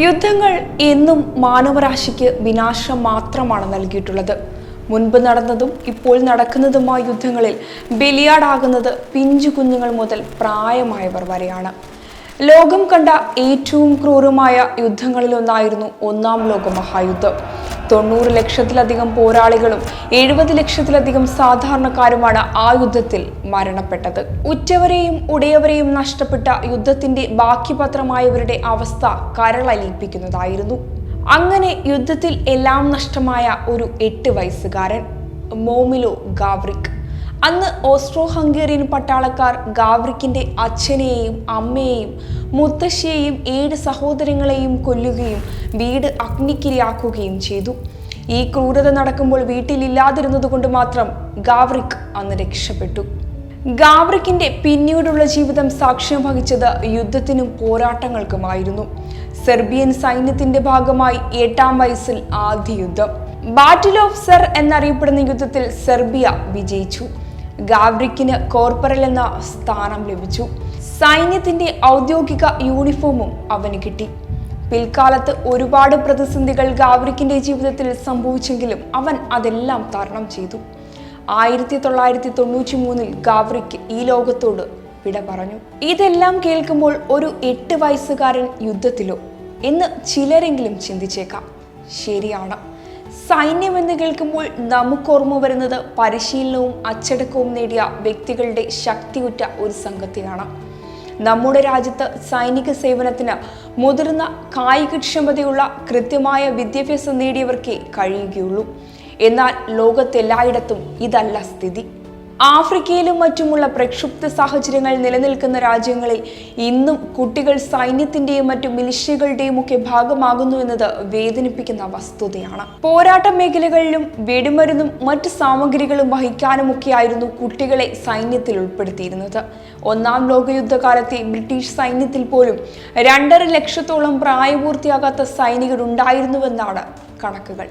യുദ്ധങ്ങൾ എന്നും മാനവരാശിക്ക് വിനാശം മാത്രമാണ് നൽകിയിട്ടുള്ളത്. മുൻപ് നടന്നതും ഇപ്പോൾ നടക്കുന്നതുമായ യുദ്ധങ്ങളിൽ ബലിയാടാകുന്നത് പിഞ്ചു കുഞ്ഞുങ്ങൾ മുതൽ പ്രായമായവർ വരെയാണ്. ലോകം കണ്ട ഏറ്റവും ക്രൂരമായ യുദ്ധങ്ങളിലൊന്നായിരുന്നു ഒന്നാം ലോക മഹായുദ്ധം. 90 ലക്ഷത്തിലധികം പോരാളികളും 70 ലക്ഷത്തിലധികം സാധാരണക്കാരുമാണ് ആ യുദ്ധത്തിൽ മരണപ്പെട്ടത്. ഉറ്റവരെയും ഉടയവരെയും നഷ്ടപ്പെട്ട യുദ്ധത്തിന്റെ ബാക്കി പത്രമായവരുടെ അവസ്ഥ കരളലിയിപ്പിക്കുന്നതായിരുന്നു. അങ്ങനെ യുദ്ധത്തിൽ എല്ലാം നഷ്ടമായ ഒരു 8 വയസ്സുകാരൻ മോമിലോ ഗാവ്രിക്. അന്ന് ഓസ്ട്രോ ഹംഗേറിയൻ പട്ടാളക്കാർ ഗാവ്രിക്കിന്റെ അച്ഛനെയും അമ്മയെയും മുത്തശ്ശിയെയും 7 സഹോദരങ്ങളെയും കൊല്ലുകയും വീട് അഗ്നിക്കിരയാക്കുകയും ചെയ്തു. ഈ ക്രൂരത നടക്കുമ്പോൾ വീട്ടിലില്ലാതിരുന്നത് കൊണ്ട് മാത്രം ഗാവ്രിക് അന്ന് രക്ഷപ്പെട്ടു. ഗാവ്രിക്കിന്റെ പിന്നീടുള്ള ജീവിതം സാക്ഷ്യം വഹിച്ചത് യുദ്ധത്തിനും പോരാട്ടങ്ങൾക്കുമായിരുന്നു. സെർബിയൻ സൈന്യത്തിന്റെ ഭാഗമായി 8ാം വയസ്സിൽ ആദ്യ യുദ്ധം ബാറ്റിൽ ഓഫ് സെർ എന്നറിയപ്പെടുന്ന യുദ്ധത്തിൽ സെർബിയ വിജയിച്ചു. ഗാവ്രിക്കിന് കോർപ്പറൽ എന്ന സ്ഥാനം ലഭിച്ചു. സൈന്യത്തിന്റെ ഔദ്യോഗിക യൂണിഫോമും അവന് കിട്ടി. പിൽക്കാലത്ത് ഒരുപാട് പ്രതിസന്ധികൾ ഗാവ്രിക്കിന്റെ ജീവിതത്തിൽ സംഭവിച്ചെങ്കിലും അവൻ അതെല്ലാം തരണം ചെയ്തു. 1993 ഗാവ്രിക് ഈ ലോകത്തോട് വിട പറഞ്ഞു. ഇതെല്ലാം കേൾക്കുമ്പോൾ ഒരു 8 വയസ്സുകാരൻ യുദ്ധത്തിലോ എന്ന് ചിലരെങ്കിലും ചിന്തിച്ചേക്കാം. ശരിയാണ്. സൈന്യം എന്ന് കേൾക്കുമ്പോൾ നമുക്കോർമ്മ വരുന്നത് പരിശീലനവും അച്ചടക്കവും നേടിയ വ്യക്തികളുടെ ശക്തിയുറ്റ ഒരു സംഘത്തെയാണ്. നമ്മുടെ രാജ്യത്ത് സൈനിക സേവനത്തിന് മുതിർന്ന കായികക്ഷമതയുള്ള കൃത്യമായ വിദ്യാഭ്യാസം നേടിയവർക്കേ കഴിയുകയുള്ളൂ. എന്നാൽ ലോകത്തെല്ലായിടത്തും ഇതല്ല സ്ഥിതി. ആഫ്രിക്കയിലും മറ്റുമുള്ള പ്രക്ഷുബ്ധ സാഹചര്യങ്ങൾ നിലനിൽക്കുന്ന രാജ്യങ്ങളിൽ ഇന്നും കുട്ടികൾ സൈന്യത്തിന്റെയും മറ്റു മിലിഷ്യകളുടെയും ഒക്കെ ഭാഗമാകുന്നു എന്നത് വേദനിപ്പിക്കുന്ന വസ്തുതയാണ്. പോരാട്ട മേഖലകളിലും വെടിമരുന്നും മറ്റു സാമഗ്രികളും വഹിക്കാനുമൊക്കെയായിരുന്നു കുട്ടികളെ സൈന്യത്തിൽ ഉൾപ്പെടുത്തിയിരുന്നത്. ഒന്നാം ലോകയുദ്ധകാലത്തെ ബ്രിട്ടീഷ് സൈന്യത്തിൽ പോലും 2.5 ലക്ഷത്തോളം പ്രായപൂർത്തിയാകാത്ത സൈനികരുണ്ടായിരുന്നുവെന്നാണ് കണക്കുകൾ.